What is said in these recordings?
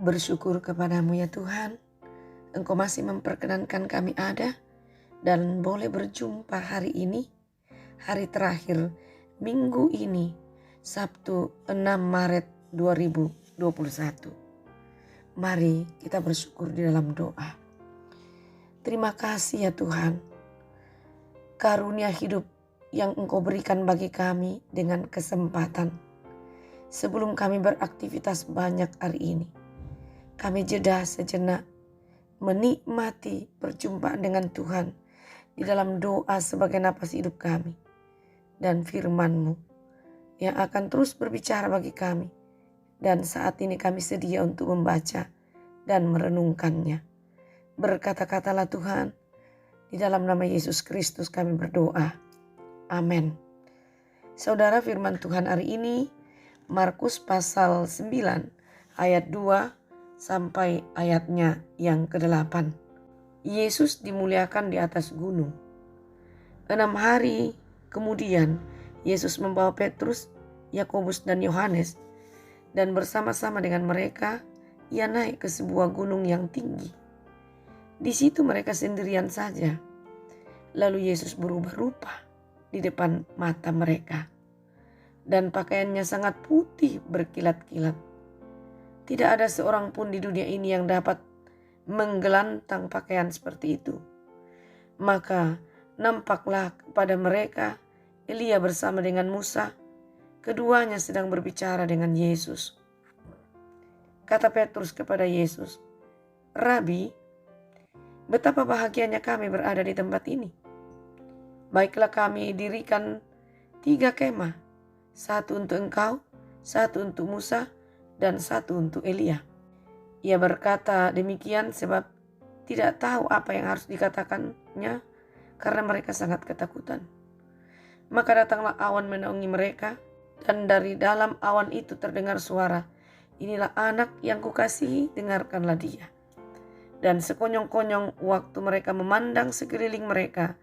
Bersyukur kepadamu ya Tuhan, Engkau masih memperkenankan kami ada dan boleh berjumpa hari ini, hari terakhir minggu ini, Sabtu 6 Maret 2021. Mari kita bersyukur di dalam doa. Terima kasih ya Tuhan, karunia hidup yang Engkau berikan bagi kami dengan kesempatan. Sebelum kami beraktivitas banyak hari ini, kami jeda sejenak menikmati perjumpaan dengan Tuhan di dalam doa sebagai napas hidup kami dan firman-Mu yang akan terus berbicara bagi kami. Dan saat ini kami sedia untuk membaca dan merenungkannya. Berkata-katalah Tuhan, di dalam nama Yesus Kristus kami berdoa. Amin. Saudara, firman Tuhan hari ini Markus pasal 9 ayat 2 sampai ayatnya yang ke-8. Yesus dimuliakan di atas gunung. 6 hari kemudian Yesus membawa Petrus, Yakobus dan Yohanes, dan bersama-sama dengan mereka ia naik ke sebuah gunung yang tinggi. Di situ mereka sendirian saja. Lalu Yesus berubah rupa di depan mata mereka, dan pakaiannya sangat putih berkilat-kilat. Tidak ada seorang pun di dunia ini yang dapat menggelantang pakaian seperti itu. Maka nampaklah kepada mereka Elia bersama dengan Musa. Keduanya sedang berbicara dengan Yesus. Kata Petrus kepada Yesus, "Rabi, betapa bahagianya kami berada di tempat ini. Baiklah kami dirikan 3 kemah, 1 untuk engkau, 1 untuk Musa, dan 1 untuk Elia." Ia berkata demikian sebab tidak tahu apa yang harus dikatakannya karena mereka sangat ketakutan. Maka datanglah awan menaungi mereka, dan dari dalam awan itu terdengar suara, "Inilah anak yang kukasihi, dengarkanlah dia." Dan sekonyong-konyong waktu mereka memandang sekeliling mereka,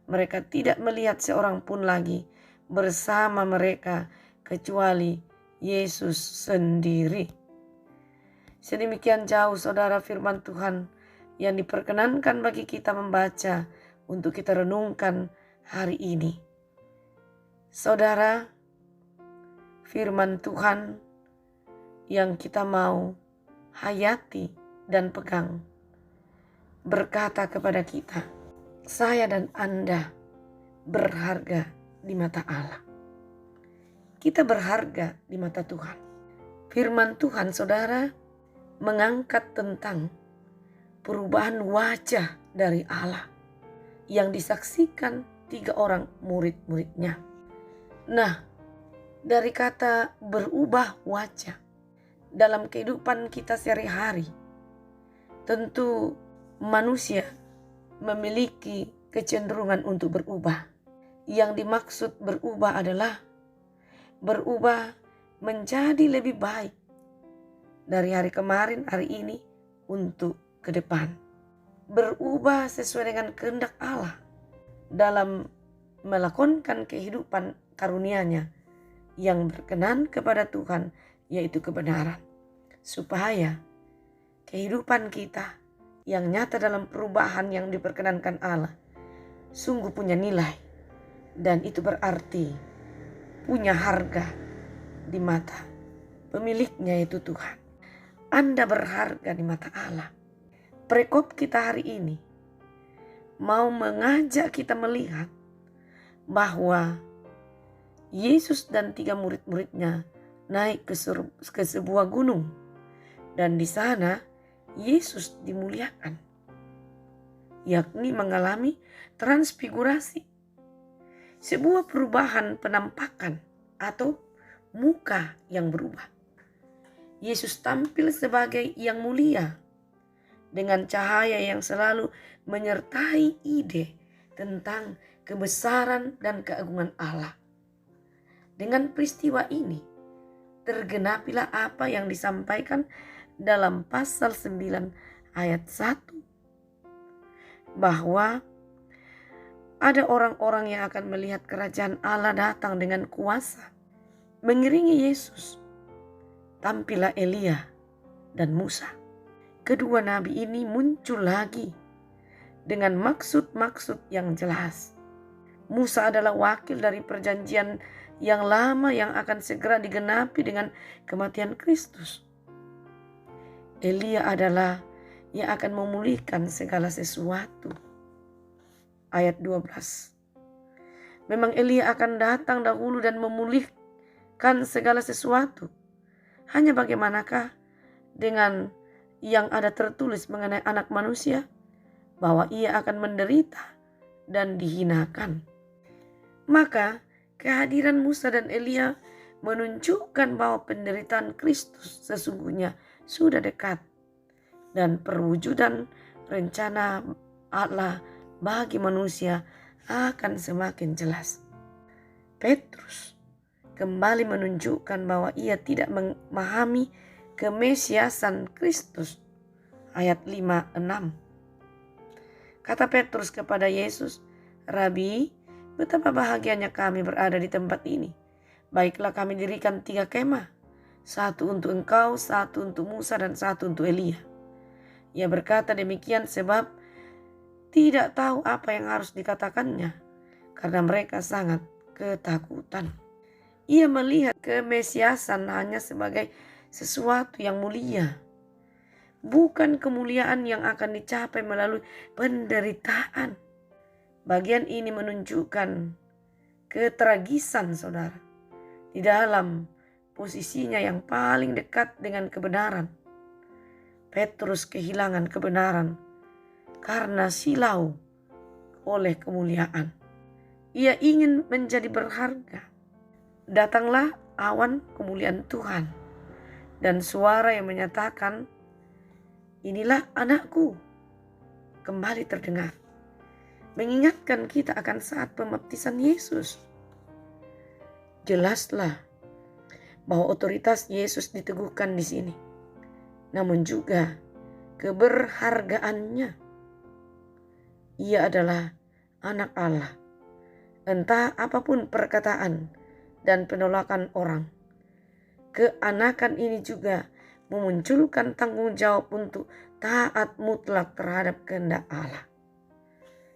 mereka tidak melihat seorang pun lagi bersama mereka kecuali Yesus sendiri. Sedemikian jauh saudara firman Tuhan yang diperkenankan bagi kita membaca untuk kita renungkan hari ini. Saudara, firman Tuhan yang kita mau hayati dan pegang berkata kepada kita, saya dan Anda berharga di mata Allah. Kita berharga di mata Tuhan. Firman Tuhan saudara mengangkat tentang perubahan wajah dari Allah yang disaksikan 3 orang murid-muridnya. Nah, dari kata berubah wajah dalam kehidupan kita sehari-hari, tentu manusia memiliki kecenderungan untuk berubah. Yang dimaksud berubah adalah berubah menjadi lebih baik dari hari kemarin, hari ini, untuk ke depan. Berubah sesuai dengan kehendak Allah dalam melakonkan kehidupan karunia-Nya yang berkenan kepada Tuhan, yaitu kebenaran. Supaya kehidupan kita yang nyata dalam perubahan yang diperkenankan Allah sungguh punya nilai, dan itu berarti punya harga di mata pemiliknya, yaitu Tuhan. Anda berharga di mata Allah. Prekop kita hari ini mau mengajak kita melihat bahwa Yesus dan 3 murid-muridnya naik ke sebuah gunung, dan di sana Yesus dimuliakan, yakni mengalami transfigurasi, sebuah perubahan penampakan atau muka yang berubah. Yesus tampil sebagai yang mulia dengan cahaya yang selalu menyertai ide tentang kebesaran dan keagungan Allah. Dengan peristiwa ini tergenapilah apa yang disampaikan dalam pasal 9 ayat 1, bahwa ada orang-orang yang akan melihat kerajaan Allah datang dengan kuasa. Mengiringi Yesus tampillah Elia dan Musa. Kedua nabi ini muncul lagi dengan maksud-maksud yang jelas. Musa adalah wakil dari perjanjian yang lama yang akan segera digenapi dengan kematian Kristus. Elia adalah yang akan memulihkan segala sesuatu. Ayat 12. Memang Elia akan datang dahulu dan memulihkan segala sesuatu. Hanya bagaimanakah dengan yang ada tertulis mengenai anak manusia? Bahwa ia akan menderita dan dihinakan. Maka kehadiran Musa dan Elia menunjukkan bahwa penderitaan Kristus sesungguhnya sudah dekat. Dan perwujudan rencana Allah bagi manusia akan semakin jelas. Petrus kembali menunjukkan bahwa ia tidak memahami kemesiasan Kristus. Ayat 5-6. Kata Petrus kepada Yesus, "Rabi, betapa bahagianya kami berada di tempat ini. Baiklah kami dirikan 3 kemah. 1 untuk engkau, 1 untuk Musa, dan 1 untuk Elia." Ia berkata demikian sebab tidak tahu apa yang harus dikatakannya, karena mereka sangat ketakutan. Ia melihat kemesiasan hanya sebagai sesuatu yang mulia, bukan kemuliaan yang akan dicapai melalui penderitaan. Bagian ini menunjukkan ketragisan saudara di dalam posisinya yang paling dekat dengan kebenaran. Petrus kehilangan kebenaran karena silau oleh kemuliaan. Ia ingin menjadi berharga. Datanglah awan kemuliaan Tuhan dan suara yang menyatakan, "Inilah anakku," kembali terdengar, mengingatkan kita akan saat pembaptisan Yesus. Jelaslah bahwa otoritas Yesus diteguhkan di sini, namun juga keberhargaannya. Ia adalah anak Allah. Entah apapun perkataan dan penolakan orang, keanakan ini juga memunculkan tanggung jawab untuk taat mutlak terhadap kehendak Allah.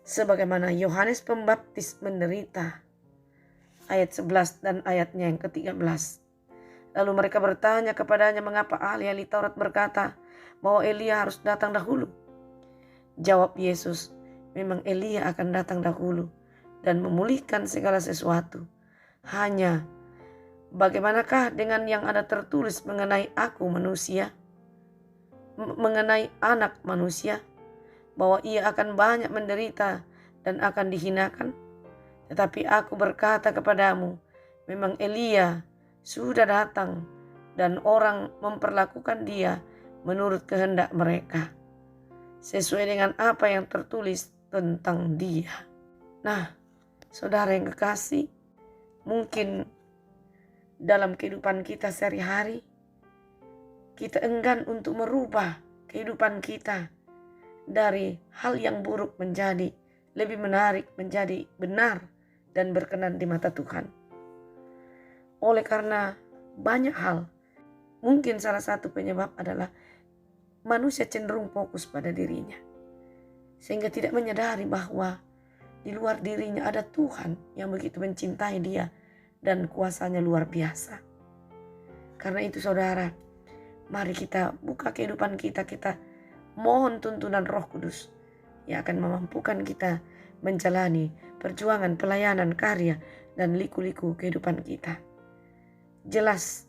Sebagaimana Yohanes Pembaptis menderita. Ayat 11 dan ayatnya yang ke-13. Lalu mereka bertanya kepadanya, "Mengapa ahli-ahli Taurat berkata bahwa Elia harus datang dahulu?" Jawab Yesus, "Memang Elia akan datang dahulu dan memulihkan segala sesuatu. Hanya bagaimanakah dengan yang ada tertulis mengenai aku manusia, mengenai anak manusia, bahwa ia akan banyak menderita dan akan dihinakan? Tetapi aku berkata kepadamu, memang Elia sudah datang dan orang memperlakukan dia menurut kehendak mereka, sesuai dengan apa yang tertulis tentang dia." Nah, saudara yang kekasih, mungkin dalam kehidupan kita sehari-hari, kita enggan untuk merubah kehidupan kita dari hal yang buruk menjadi lebih menarik, menjadi benar dan berkenan di mata Tuhan. Oleh karena banyak hal, mungkin salah satu penyebab adalah manusia cenderung fokus pada dirinya, sehingga tidak menyadari bahwa di luar dirinya ada Tuhan yang begitu mencintai dia dan kuasanya luar biasa. Karena itu saudara, mari kita buka kehidupan kita, kita mohon tuntunan Roh Kudus yang akan memampukan kita menjalani perjuangan, pelayanan, karya, dan liku-liku kehidupan kita. Jelas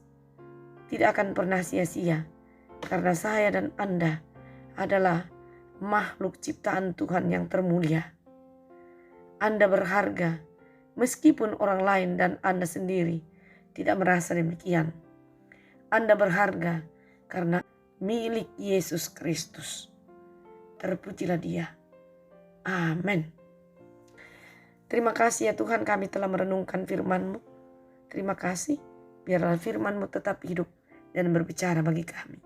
tidak akan pernah sia-sia, karena saya dan Anda adalah makhluk ciptaan Tuhan yang termulia. Anda berharga meskipun orang lain dan Anda sendiri tidak merasa demikian. Anda berharga karena milik Yesus Kristus. Terpujilah Dia. Amin. Terima kasih ya Tuhan, kami telah merenungkan firman-Mu. Terima kasih, biarlah firman-Mu tetap hidup dan berbicara bagi kami.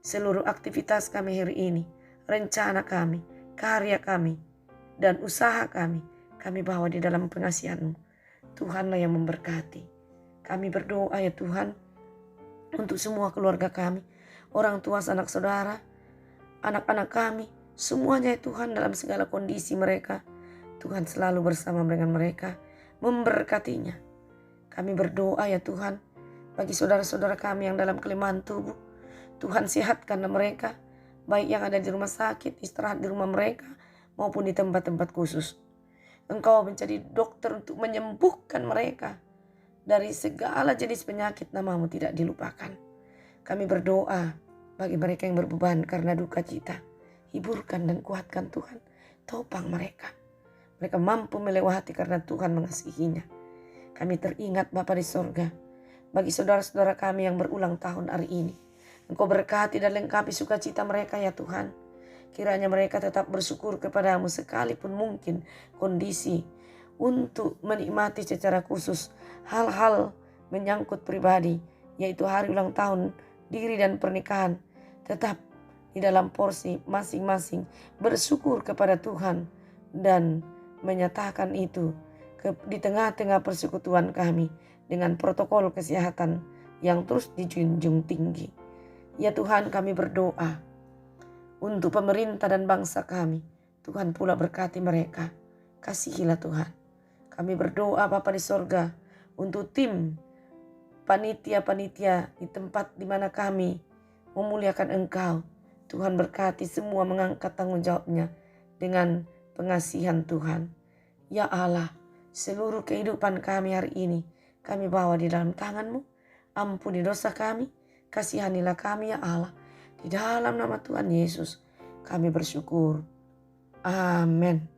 Seluruh aktivitas kami hari ini, rencana kami, karya kami, dan usaha kami bawa di dalam pengasihan-Mu. Tuhanlah yang memberkati. Kami berdoa ya Tuhan, untuk semua keluarga kami, orang tua sanak saudara, anak-anak kami, semuanya ya Tuhan dalam segala kondisi mereka. Tuhan selalu bersama dengan mereka, memberkatinya. Kami berdoa ya Tuhan, bagi saudara-saudara kami yang dalam kelemahan tubuh, Tuhan sehatkanlah mereka, baik yang ada di rumah sakit, istirahat di rumah mereka, maupun di tempat-tempat khusus. Engkau menjadi dokter untuk menyembuhkan mereka dari segala jenis penyakit, namamu tidak dilupakan. Kami berdoa bagi mereka yang berbeban karena duka cita, hiburkan dan kuatkan Tuhan, topang mereka. Mereka mampu melewati karena Tuhan mengasihinya. Kami teringat Bapa di sorga, bagi saudara-saudara kami yang berulang tahun hari ini, Engkau berkati dan lengkapi sukacita mereka ya Tuhan. Kiranya mereka tetap bersyukur kepadamu sekalipun mungkin kondisi untuk menikmati secara khusus hal-hal menyangkut pribadi, yaitu hari ulang tahun diri dan pernikahan, tetap di dalam porsi masing-masing bersyukur kepada Tuhan dan menyatakan itu di tengah-tengah persekutuan kami dengan protokol kesehatan yang terus dijunjung tinggi. Ya Tuhan, kami berdoa untuk pemerintah dan bangsa kami. Tuhan pula berkati mereka. Kasihilah Tuhan. Kami berdoa Bapa di sorga untuk tim panitia-panitia di tempat di mana kami memuliakan Engkau. Tuhan berkati semua mengangkat tanggung jawabnya dengan pengasihan Tuhan. Ya Allah, seluruh kehidupan kami hari ini kami bawa di dalam tangan-Mu. Ampuni dosa kami, kasihanilah kami ya Allah. Di dalam nama Tuhan Yesus kami bersyukur. Amin.